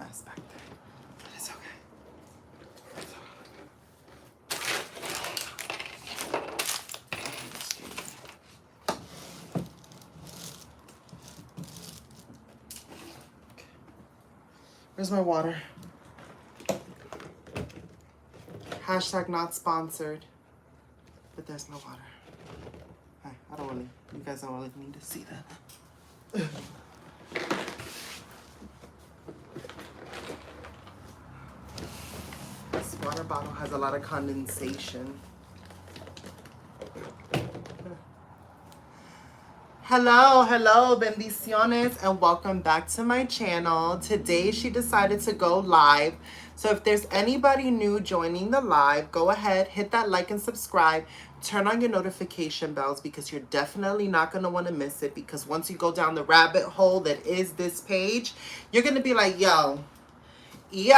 mess back there. But it's okay. Where's my water? Hashtag not sponsored. But there's my water. Hey, you guys don't really need to see that. This water bottle has a lot of condensation. Hello, bendiciones, and welcome back to my channel. Today she decided to go live. So if there's anybody new joining the live, go ahead, hit that like and subscribe. Turn on your notification bells because you're definitely not going to want to miss it, because once you go down the rabbit hole that is this page, you're going to be like, yo, you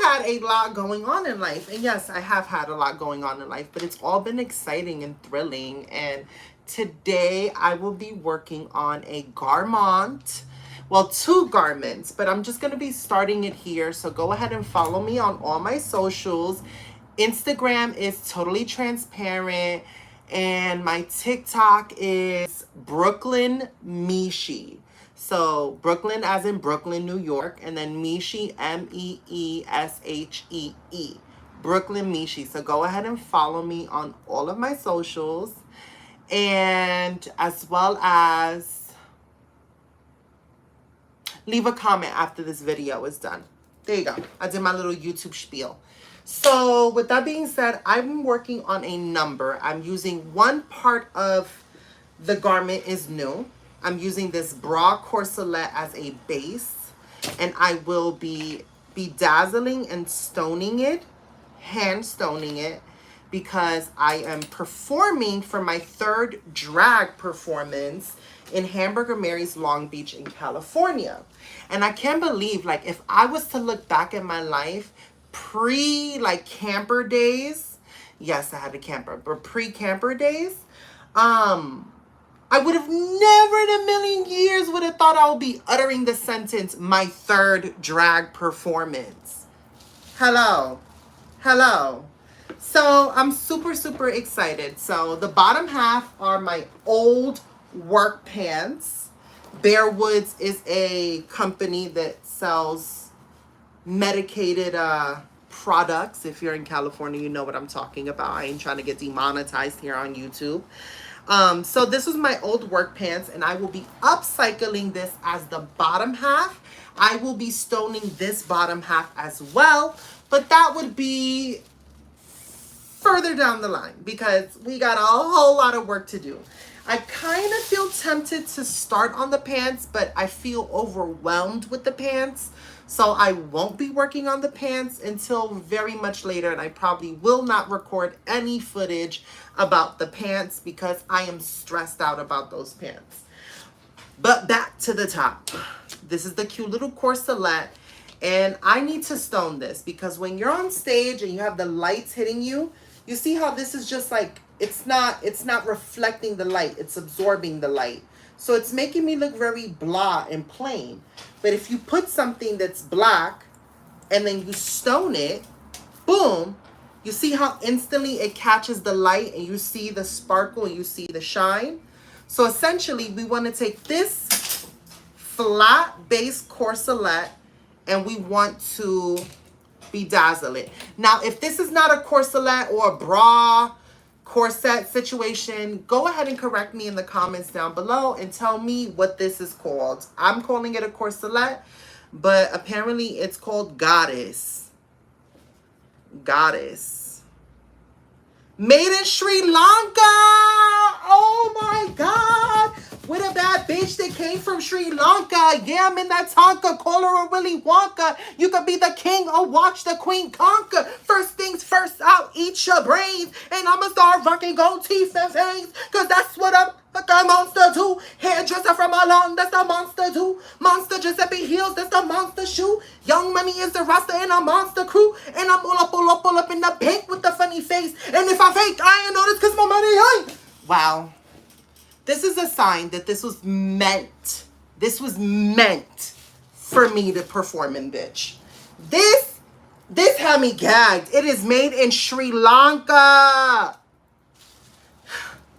had a lot going on in life. And yes, I have had a lot going on in life, but it's all been exciting and thrilling. And today I will be working on a garment. Well, 2 garments, but I'm just going to be starting it here. So go ahead and follow me on all my socials. Instagram is totally transparent. And my TikTok is Brooklyn Meeshe. So Brooklyn as in Brooklyn, New York. And then Meeshe, Meeshee. Brooklyn Meeshe. So go ahead and follow me on all of my socials. And as well as leave a comment after this video is done. There you go. I did my little YouTube spiel. So with that being said, I'm working on a number. I'm using one part of the garment is new. I'm using this bra corselet as a base. And I will be bedazzling and stoning it, hand stoning it, because I am performing for my 3rd drag performance in Hamburger Mary's Long Beach in California. And I can't believe, like, if I was to look back at my life camper days, yes, I had a camper, but pre-camper days, I would have never in a million years would have thought I would be uttering the sentence, my 3rd drag performance. Hello. So I'm super excited. So the bottom half are my old work pants. Bear Woods is a company that sells medicated products. If you're in California, you know what I'm talking about. I ain't trying to get demonetized here on YouTube. So this was my old work pants, and I will be upcycling this as the bottom half. I will be stoning this bottom half as well, but that would be further down the line because we got a whole lot of work to do. I kind of feel tempted to start on the pants, but I feel overwhelmed with the pants. So I won't be working on the pants until very much later, and I probably will not record any footage about the pants because I am stressed out about those pants. But back to the top. This is the cute little corselet, and I need to stone this because when you're on stage and you have the lights hitting you, you see how this is just like, it's not reflecting the light, it's absorbing the light. So it's making me look very blah and plain. But if you put something that's black and then you stone it, boom, you see how instantly it catches the light and you see the sparkle and you see the shine? So essentially we want to take this flat base corselet and we want to bedazzle it. Now, if this is not a corselet or a bra corset situation, go ahead and correct me in the comments down below and tell me what this is called. I'm calling it a corselet, but apparently it's called goddess. Made in Sri Lanka. Oh my God. With a bad bitch that came from Sri Lanka. Yeah, I'm in that Tonka. Call her a Willy Wonka. You could be the king or watch the queen conquer. First things first, I'll eat your brains. And I'ma start rocking gold teeth and fangs. Cause that's what I'm like a monster do. Hairdresser from Milan, that's the monster do. Monster Giuseppe Heels, that's the monster shoe. Young Money is the roster in a monster crew. And I'm pull up in the bank with the funny face. And if I fake, I ain't notice cause my money ain't. Wow. This is a sign that this was meant for me to perform in, bitch. This had me gagged. It is made in Sri Lanka.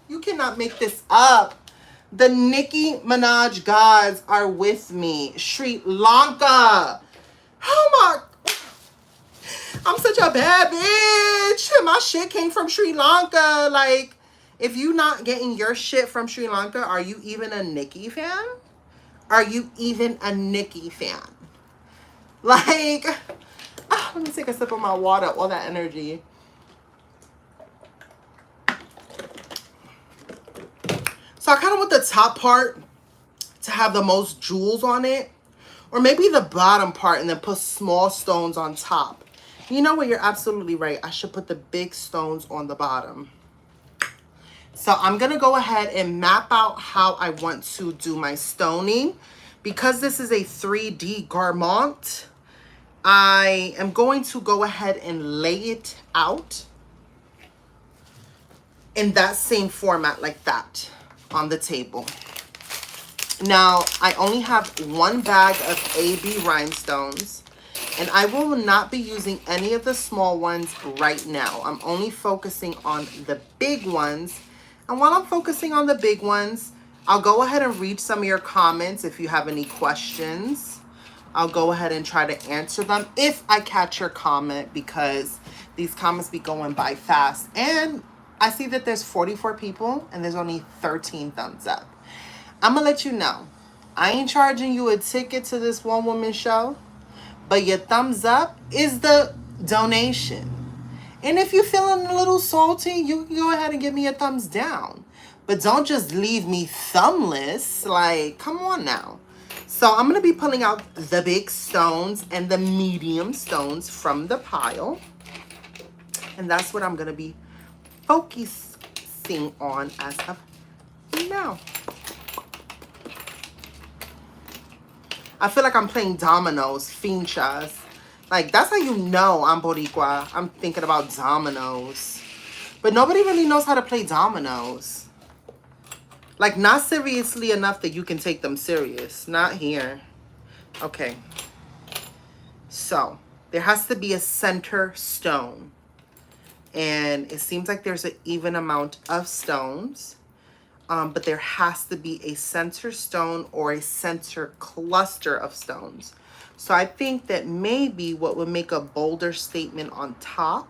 You cannot make this up. The Nicki Minaj gods are with me. Sri Lanka. Oh my. I'm such a bad bitch. My shit came from Sri Lanka. Like, if you not getting your shit from Sri Lanka, are you even a Nicki fan? Are you even a Nicki fan? Like, let me take a sip of my water. All that energy. So I kind of want the top part to have the most jewels on it. Or maybe the bottom part and then put small stones on top. You know what? You're absolutely right. I should put the big stones on the bottom. So I'm going to go ahead and map out how I want to do my stoning. Because this is a 3D garment, I am going to go ahead and lay it out in that same format like that on the table. Now, I only have one bag of AB rhinestones, and I will not be using any of the small ones right now. I'm only focusing on the big ones. And while I'm focusing on the big ones, I'll go ahead and read some of your comments if you have any questions. I'll go ahead and try to answer them if I catch your comment, because these comments be going by fast. And I see that there's 44 people and there's only 13 thumbs up. I'm going to let you know, I ain't charging you a ticket to this one woman show, but your thumbs up is the donation. And if you're feeling a little salty, you can go ahead and give me a thumbs down. But don't just leave me thumbless. Like, come on now. So I'm going to be pulling out the big stones and the medium stones from the pile. And that's what I'm going to be focusing on as of now. I feel like I'm playing dominoes, finchas. Like, that's how you know I'm Boricua. I'm thinking about dominoes. But nobody really knows how to play dominoes. Like, not seriously enough that you can take them serious. Not here. Okay. So, there has to be a center stone. And it seems like there's an even amount of stones. But there has to be a center stone or a center cluster of stones. So I think that maybe what would make a bolder statement on top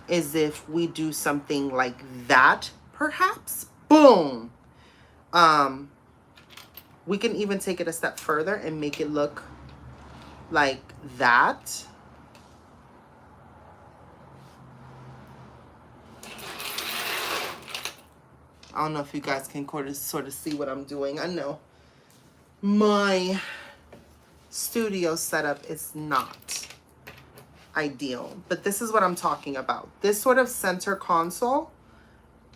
is if we do something like that, perhaps. Boom. We can even take it a step further and make it look like that. I don't know if you guys can sort of see what I'm doing. I know my studio setup is not ideal, but this is what I'm talking about. This sort of center console,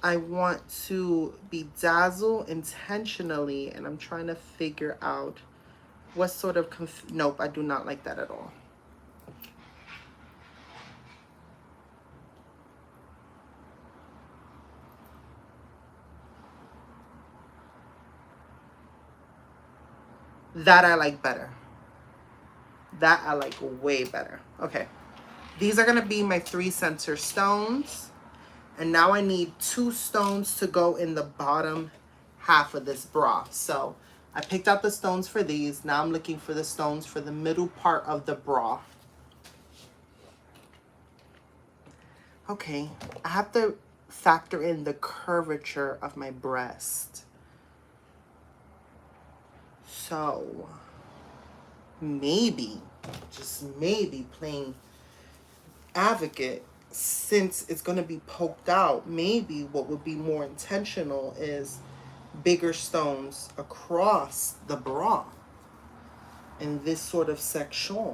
I want to bedazzle intentionally, and I'm trying to figure out what sort of nope, I do not like that at all. That I like better. That I like way better. Okay. These are going to be my 3 center stones. And now I need 2 stones to go in the bottom half of this bra. So I picked out the stones for these. Now I'm looking for the stones for the middle part of the bra. Okay. I have to factor in the curvature of my breast. So maybe, just maybe, playing advocate, since it's going to be poked out, maybe what would be more intentional is bigger stones across the bra in this sort of section.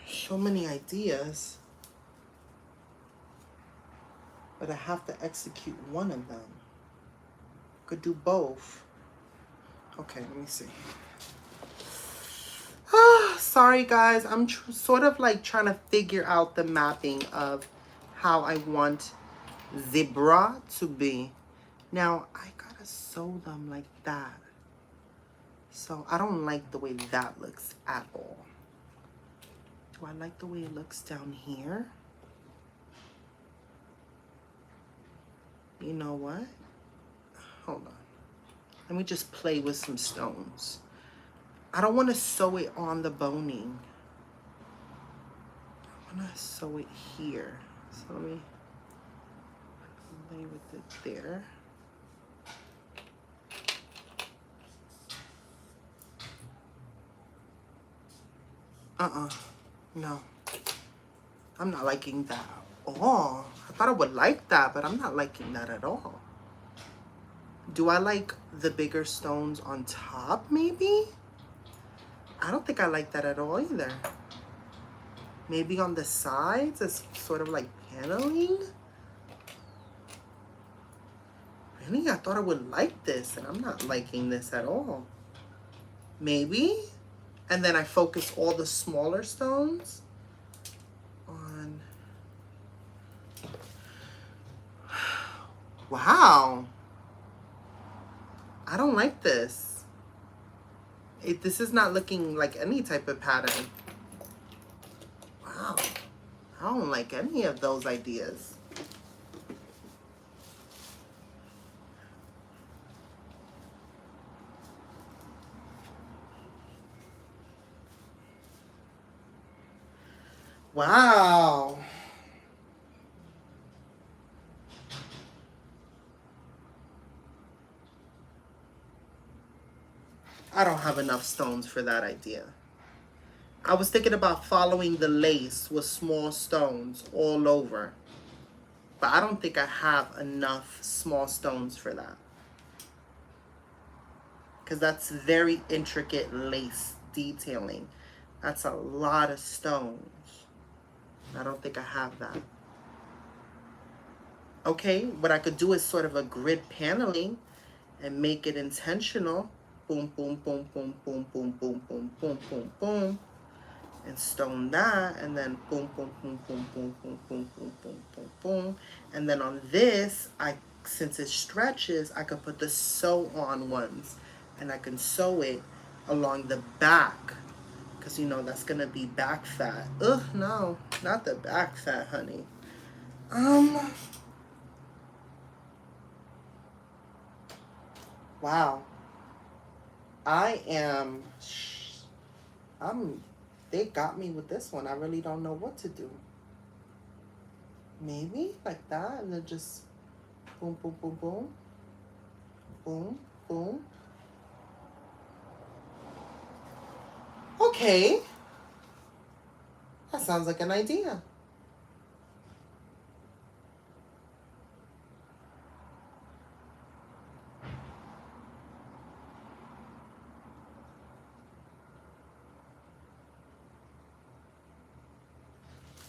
So many ideas, but I have to execute one of them. Could do both. Okay, let me see. Sorry guys, I'm sort of like trying to figure out the mapping of how I want the bra to be. Now I gotta sew them like that. So I don't like the way that looks at all. Do I like the way it looks down here? You know what? Hold on. Let me just play with some stones. I don't want to sew it on the boning. I want to sew it here. So let me play with it there. No. I'm not liking that at all. I thought I would like that, but I'm not liking that at all. Do I like the bigger stones on top, maybe? I don't think I like that at all either. Maybe on the sides as sort of like paneling? Really? I thought I would like this, and I'm not liking this at all. Maybe? And then I focus all the smaller stones on... Wow. I don't like this. This is not looking like any type of pattern. Wow. I don't like any of those ideas. Wow. I don't have enough stones for that idea. I was thinking about following the lace with small stones all over. But I don't think I have enough small stones for that. Because that's very intricate lace detailing. That's a lot of stones. I don't think I have that. Okay, what I could do is sort of a grid paneling and make it intentional. Boom, boom, boom, boom, boom, boom, boom, boom, boom, boom, boom. And stone that, and then boom, boom, boom, boom, boom, boom, boom, boom, boom, boom, boom. And then on this, since it stretches, I could put the sew on ones, and I can sew it along the back, because you know that's gonna be back fat. Ugh, no, not the back fat, honey. Wow. They got me with this one. I really don't know what to do. Maybe like that, and then just boom, boom, boom, boom, boom, boom. Okay. That sounds like an idea.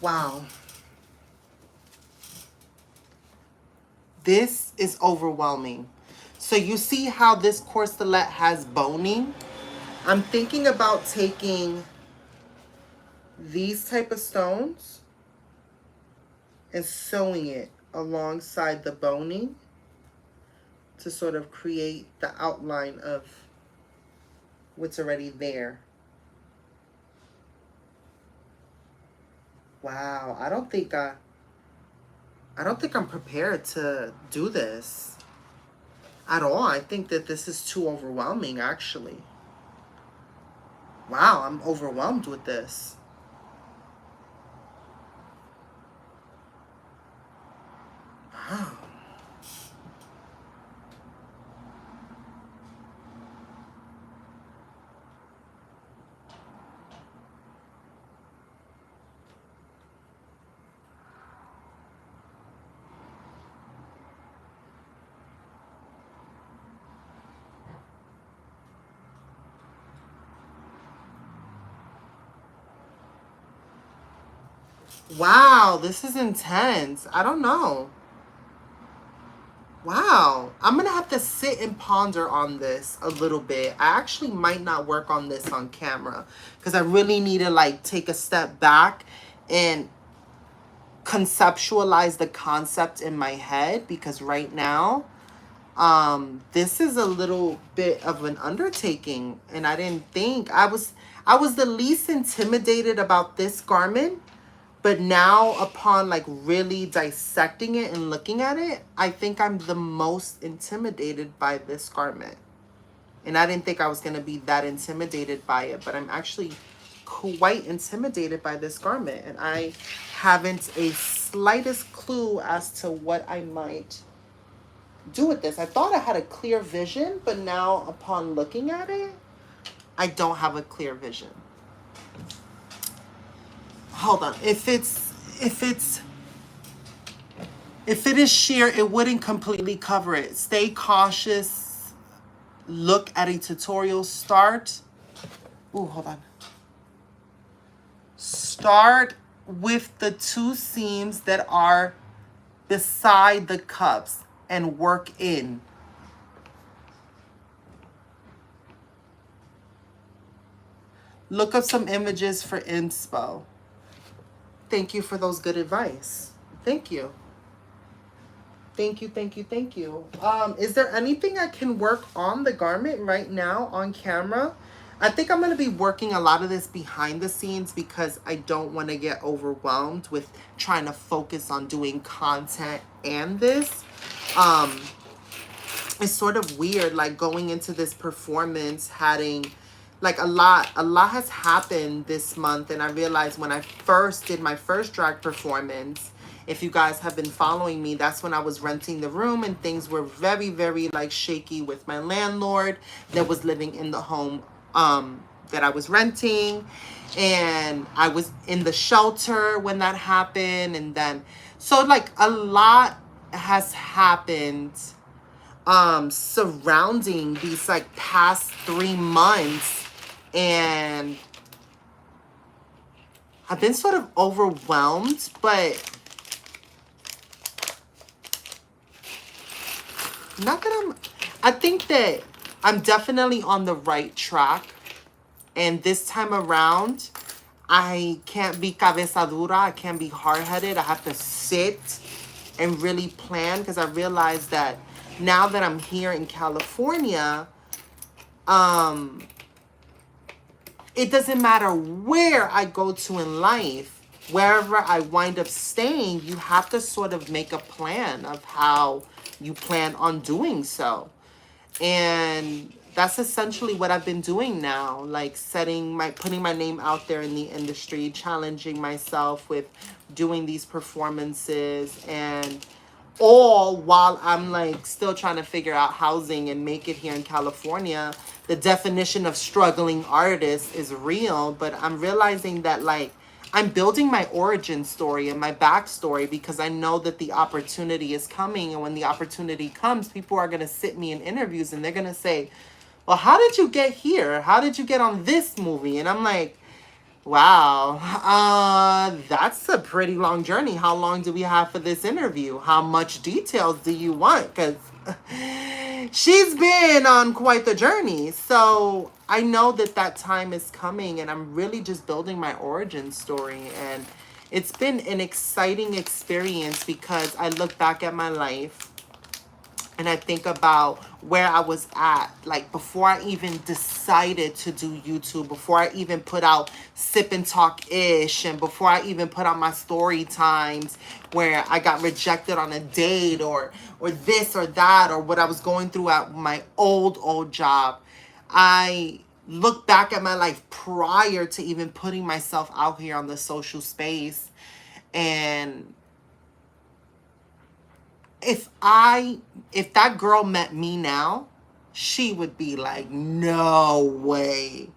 Wow. This is overwhelming. So you see how this corselet has boning? I'm thinking about taking these type of stones and sewing it alongside the boning to sort of create the outline of what's already there. Wow, I don't think I'm prepared to do this at all. I think that this is too overwhelming, actually. Wow, I'm overwhelmed with this. Wow. Wow, this is intense. I don't know. Wow, I'm gonna have to sit and ponder on this a little bit. I actually might not work on this on camera because I really need to like take a step back and conceptualize the concept in my head, because right now This is a little bit of an undertaking, and I didn't think I was the least intimidated about this garment, but now upon like really dissecting it and looking at it, I think I'm the most intimidated by this garment. And I didn't think I was going to be that intimidated by it, but I'm actually quite intimidated by this garment, and I haven't a slightest clue as to what I might do with this. I thought I had a clear vision, but now upon looking at it, I don't have a clear vision. Hold on. If it is sheer, it wouldn't completely cover it. Stay cautious. Look at a tutorial. Start. Ooh, hold on. Start with the two seams that are beside the cups and work in. Look up some images for inspo. Thank you for those good advice. Thank you. Thank you, thank you, thank you. Is there anything I can work on the garment right now on camera? I think I'm going to be working a lot of this behind the scenes because I don't want to get overwhelmed with trying to focus on doing content and this. It's sort of weird, like going into this performance, having like a lot has happened this month. And I realized when I first did my first drag performance, if you guys have been following me, that's when I was renting the room and things were very, very like shaky with my landlord that was living in the home that I was renting. And I was in the shelter when that happened. And then, so like a lot has happened surrounding these like past 3 months, and I've been sort of overwhelmed, but not that I think that I'm definitely on the right track. And this time around, I can't be cabeza dura. I can't be hard-headed. I have to sit and really plan, because I realized that now that I'm here in California, it doesn't matter where I go to in life, wherever I wind up staying, you have to sort of make a plan of how you plan on doing so. And that's essentially what I've been doing now, like putting my name out there in the industry, challenging myself with doing these performances, and all while I'm like still trying to figure out housing and make it here in California. The definition of struggling artist is real, but I'm realizing that like I'm building my origin story and my backstory because I know that the opportunity is coming. And when the opportunity comes, people are going to sit me in interviews and they're going to say, well, how did you get here? How did you get on this movie? And I'm like, wow, that's a pretty long journey. How long do we have for this interview? How much details do you want? Because she's been on quite the journey. So I know that that time is coming, and I'm really just building my origin story. And it's been an exciting experience because I look back at my life and I think about where I was at, like before I even decided to do YouTube, before I even put out Sip and Talk-ish, and before I even put out my story times where I got rejected on a date or this or that, or what I was going through at my old job. I look back at my life prior to even putting myself out here on the social space, and if that girl met me now, she would be like, no way.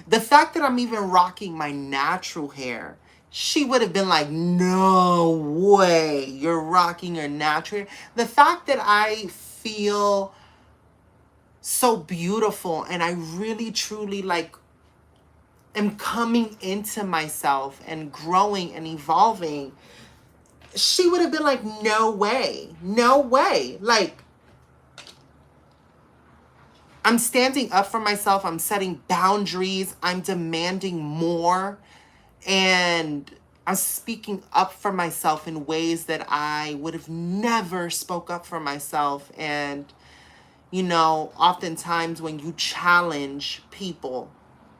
The fact that I'm even rocking my natural hair, she would have been like, no way, you're rocking your natural hair. The fact that I feel so beautiful and I really truly like am coming into myself and growing and evolving, she would have been like, no way, no way. Like, I'm standing up for myself. I'm setting boundaries. I'm demanding more. And I'm speaking up for myself in ways that I would have never spoke up for myself. And You know, oftentimes when you challenge people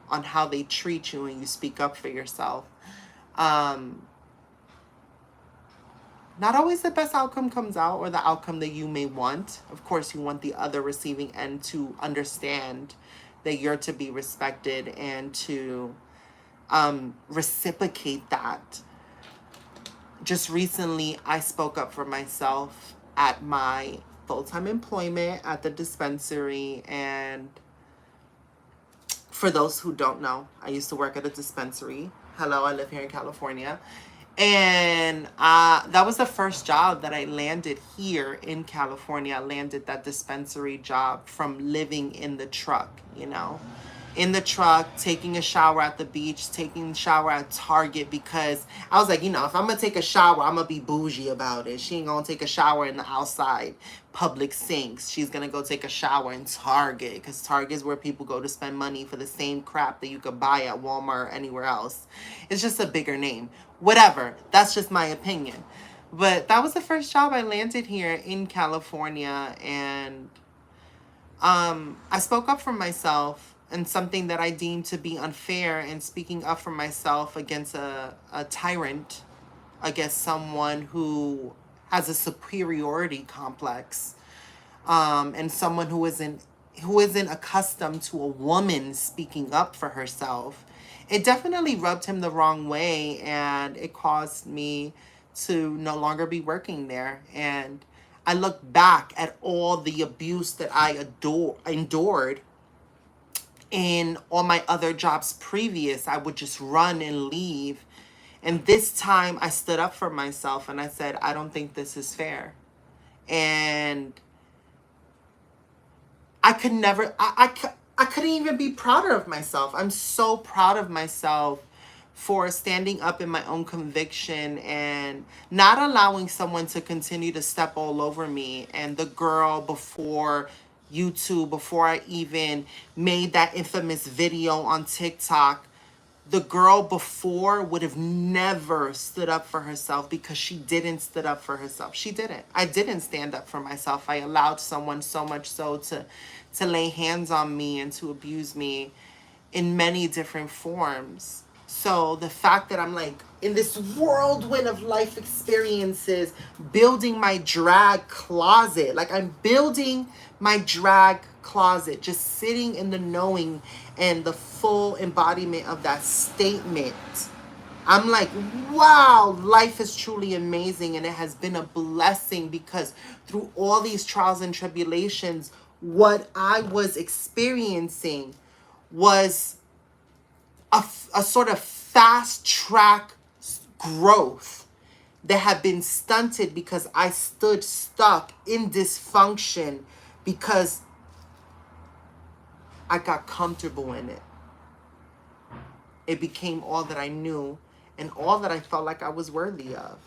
on how they treat you and you speak up for yourself, um, not always the best outcome comes out, or the outcome that you may want. Of course, you want the other receiving end to understand that you're to be respected and to reciprocate that. Just recently, I spoke up for myself at my full-time employment at the dispensary. And for those who don't know, I used to work at a dispensary. Hello, I live here in California. And that was the first job that I landed here in California. I landed that dispensary job from living in the truck, you know, in the truck, taking a shower at the beach, taking a shower at Target, because I was like, you know, if I'm going to take a shower, I'm going to be bougie about it. She ain't going to take a shower in the outside public sinks. She's going to go take a shower in Target, because Target is where people go to spend money for the same crap that you could buy at Walmart or anywhere else. It's just a bigger name. Whatever. That's just my opinion. But that was the first job I landed here in California. And I spoke up for myself and something that I deemed to be unfair, and speaking up for myself against a tyrant, against someone who has a superiority complex, and someone who isn't accustomed to a woman speaking up for herself. It definitely rubbed him the wrong way, and it caused me to no longer be working there. And I look back at all the abuse that I endured in all my other jobs previous. I would just run and leave. And this time I stood up for myself and I said, I don't think this is fair. And I could never, I couldn't even be prouder of myself. I'm so proud of myself for standing up in my own conviction and not allowing someone to continue to step all over me. And the girl before YouTube, before I even made that infamous video on TikTok, the girl before would have never stood up for herself because she didn't stood up for herself. She didn't. I didn't stand up for myself. I allowed someone so much so to lay hands on me and to abuse me in many different forms. So the fact that I'm like in this whirlwind of life experiences, building my drag closet, like I'm building my drag closet, just sitting in the knowing and the full embodiment of that statement. I'm like, wow, life is truly amazing. And it has been a blessing because through all these trials and tribulations, what I was experiencing was a sort of fast track growth that had been stunted because I stood stuck in dysfunction because I got comfortable in it. It became all that I knew and all that I felt like I was worthy of.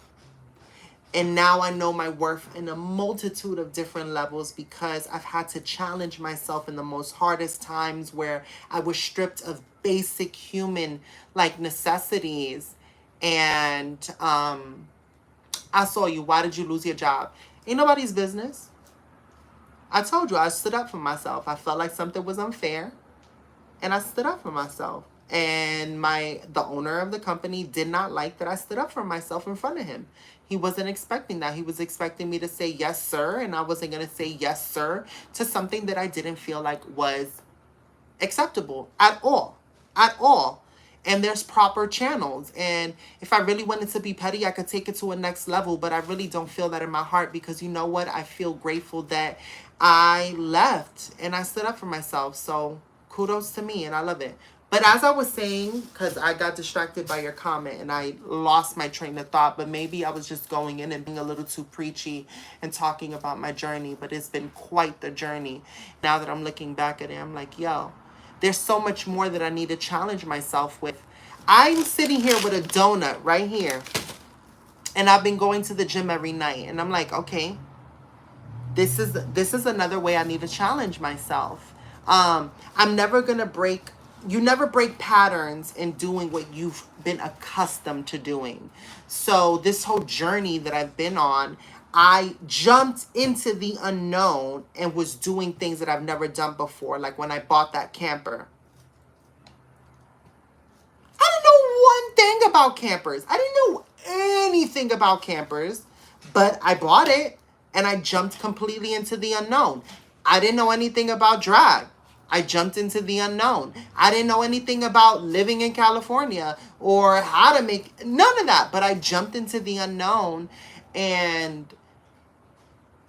And now I know my worth in a multitude of different levels because I've had to challenge myself in the most hardest times where I was stripped of basic human like necessities. And I saw you. Why did you lose your job? Ain't nobody's business. I told you I stood up for myself. I felt like something was unfair and I stood up for myself. And the owner of the company did not like that I stood up for myself in front of him. He wasn't expecting that. He was expecting me to say yes, sir, and I wasn't going to say yes, sir, to something that I didn't feel like was acceptable at all. At all. And there's proper channels. And if I really wanted to be petty, I could take it to a next level, but I really don't feel that in my heart because you know what? I feel grateful that I left and I stood up for myself. So kudos to me and I love it. But as I was saying, because I got distracted by your comment and I lost my train of thought, but maybe I was just going in and being a little too preachy and talking about my journey, but it's been quite the journey. Now that I'm looking back at it, I'm like, yo, there's so much more that I need to challenge myself with. I'm sitting here with a donut right here, and I've been going to the gym every night, and I'm like, okay, this is another way I need to challenge myself. I'm never gonna break. You never break patterns in doing what you've been accustomed to doing. So this whole journey that I've been on, I jumped into the unknown and was doing things that I've never done before. Like when I bought that camper. I didn't know one thing about campers. I didn't know anything about campers, but I bought it and I jumped completely into the unknown. I didn't know anything about drag. I jumped into the unknown. I didn't know anything about living in California or how to make none of that, but I jumped into the unknown, and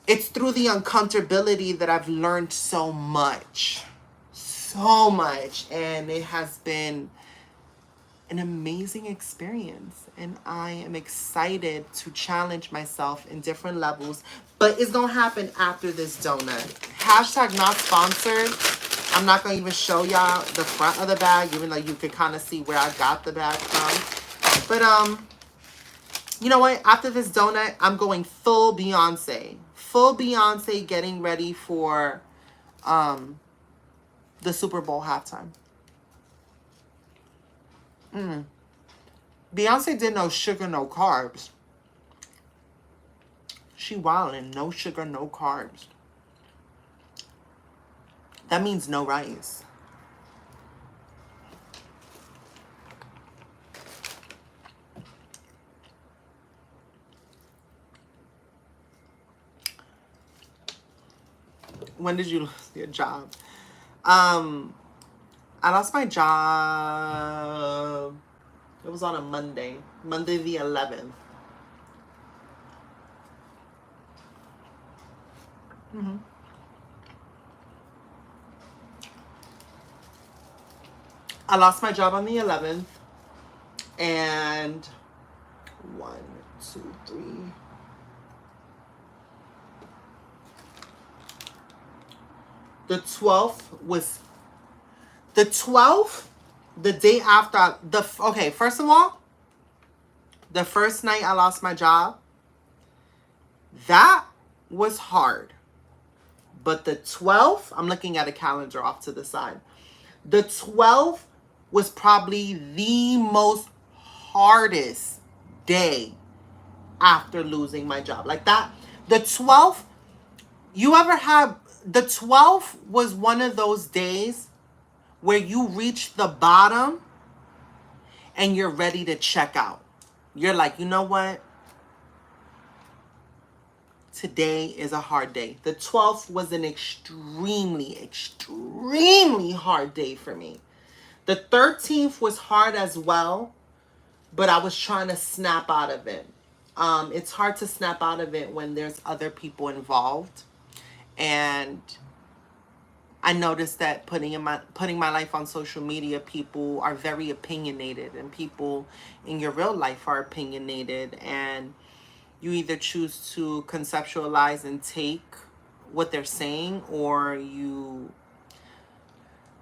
it's through the uncomfortability that I've learned so much. So much. And it has been an amazing experience, and I am excited to challenge myself in different levels, but it's gonna happen after this donut. Hashtag not sponsored. I'm not gonna even show y'all the front of the bag, even though you could kind of see where I got the bag from. But you know what? After this donut, I'm going full Beyonce. Full Beyonce, getting ready for the Super Bowl halftime. Beyonce did no sugar, no carbs. She wildin', no sugar, no carbs. That means no rice. When did you lose your job? I lost my job. It was on a Monday. Monday the 11th. I lost my job on the 11th. And 1, 2, 3. The 12th was the 12th, the day after okay, first of all, the first night I lost my job, that was hard. But the 12th, I'm looking at a calendar off to the side. The 12th was probably the most hardest day after losing my job. Like that, the 12th, the 12th was one of those days where you reach the bottom and you're ready to check out. You're like, you know what? Today is a hard day. The 12th was an extremely, extremely hard day for me. The 13th was hard as well, but I was trying to snap out of it. It's hard to snap out of it when there's other people involved. And I noticed that putting my life on social media, people are very opinionated, and people in your real life are opinionated, and you either choose to conceptualize and take what they're saying, or you,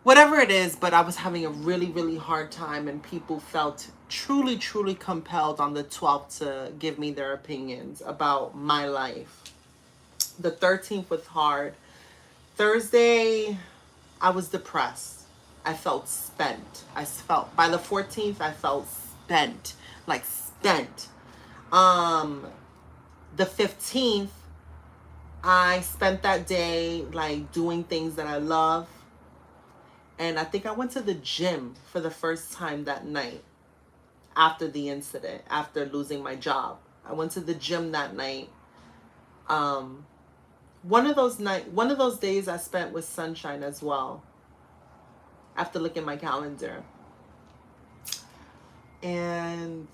whatever it is. But I was having a really, really hard time, and people felt truly, truly compelled on the 12th to give me their opinions about my life. The 13th was hard. Thursday, I was depressed. I felt spent. By the 14th, I felt spent. Like spent. The 15th, I spent that day like doing things that I love. And I think I went to the gym for the first time that night after the incident, after losing my job. I went to the gym that night. One of those days I spent with sunshine as well. I have to look at my calendar. And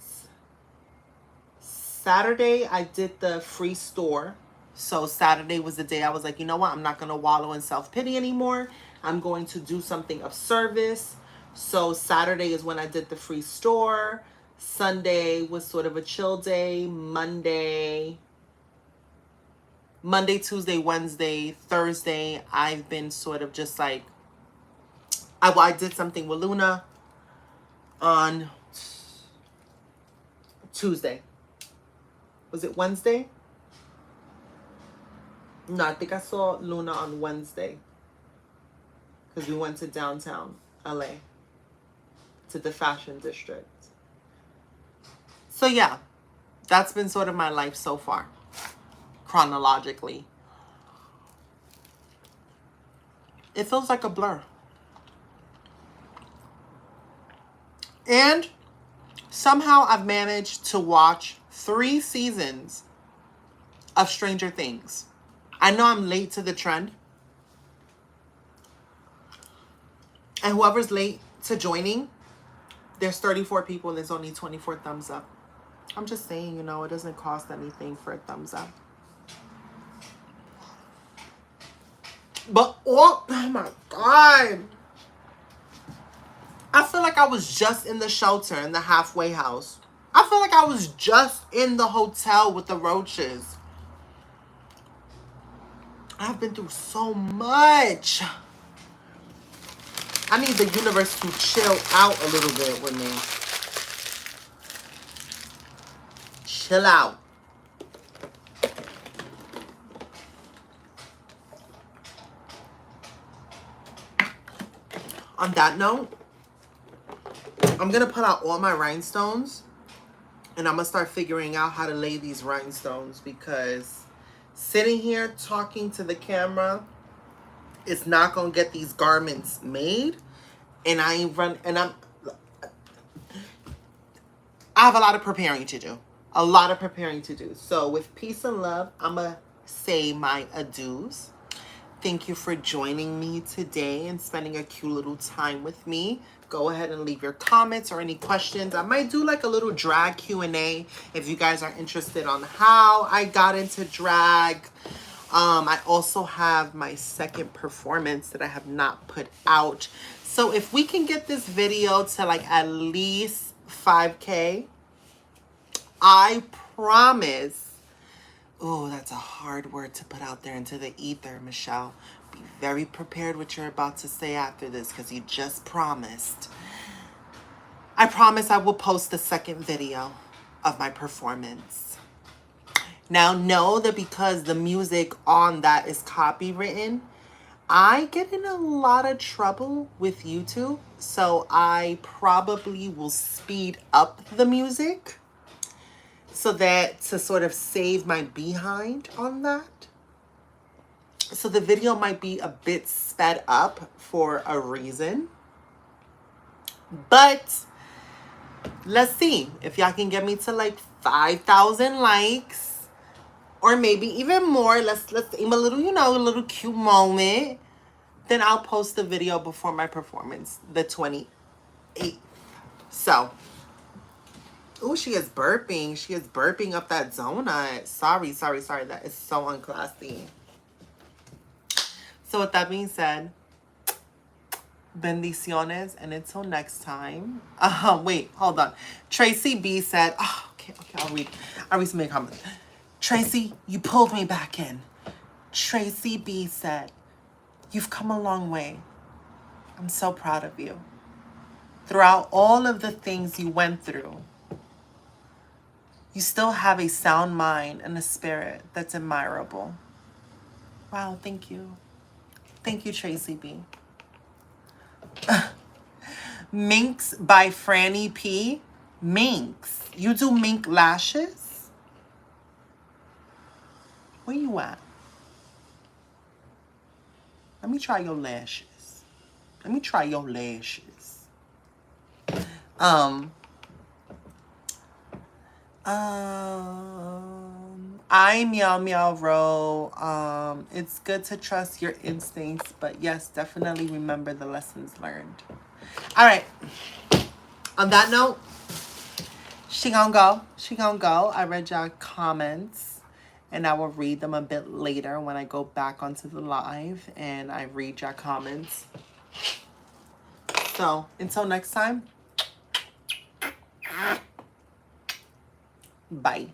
Saturday I did the free store. So Saturday was the day I was like, you know what? I'm not going to wallow in self-pity anymore. I'm going to do something of service. So Saturday is when I did the free store. Sunday was sort of a chill day. Monday, Tuesday, Wednesday, Thursday, I've been sort of just like, I did something with Luna on Tuesday. Was it Wednesday? No, I think I saw Luna on Wednesday. Because we went to downtown LA. To the fashion district. So yeah, that's been sort of my life so far. chronologically. It feels like a blur. And somehow I've managed to watch 3 seasons of Stranger Things. I know I'm late to the trend. And whoever's late to joining, there's 34 people and there's only 24 thumbs up. I'm just saying, you know, it doesn't cost anything for a thumbs up. But, oh my God. I feel like I was just in the shelter, in the halfway house. I feel like I was just in the hotel with the roaches. I've been through so much. I need the universe to chill out a little bit with me. Chill out. On that note, I'm going to put out all my rhinestones. And I'm going to start figuring out how to lay these rhinestones. Because sitting here talking to the camera is not going to get these garments made. And I have a lot of preparing to do. A lot of preparing to do. So with peace and love, I'm going to say my adieus. Thank you for joining me today and spending a cute little time with me. Go ahead and leave your comments or any questions. I might do like a little drag Q&A if you guys are interested on how I got into drag. I also have my second performance that I have not put out. So if we can get this video to like at least 5K, I promise. Oh, that's a hard word to put out there into the ether, Michelle. Be very prepared what you're about to say after this because you just promised. I promise I will post the second video of my performance. Now, know that because the music on that is copywritten, I get in a lot of trouble with YouTube. So I probably will speed up the music. So that to sort of save my behind on that. So the video might be a bit sped up for a reason. But let's see if y'all can get me to like 5,000 likes or maybe even more. Let's aim a little, you know, a little cute moment. Then I'll post the video before my performance, the 28th. So, oh, she is burping. She is burping up that donut. Sorry. That is so unclassy. So with that being said, bendiciones. And until next time. Wait, hold on. Tracy B said, oh, okay, I'll read some of your comments. Tracy, you pulled me back in. Tracy B said, you've come a long way. I'm so proud of you. Throughout all of the things you went through, you still have a sound mind and a spirit that's admirable. Wow, thank you. Thank you, Tracy B. Minx by Franny P. Minx. You do mink lashes? Where you at? Let me try your lashes. I meow meow row. It's good to trust your instincts, but yes, definitely remember the lessons learned. All right. On that note, she gonna go. I read y'all comments, and I will read them a bit later when I go back onto the live and I read y'all comments. So until next time. Bye.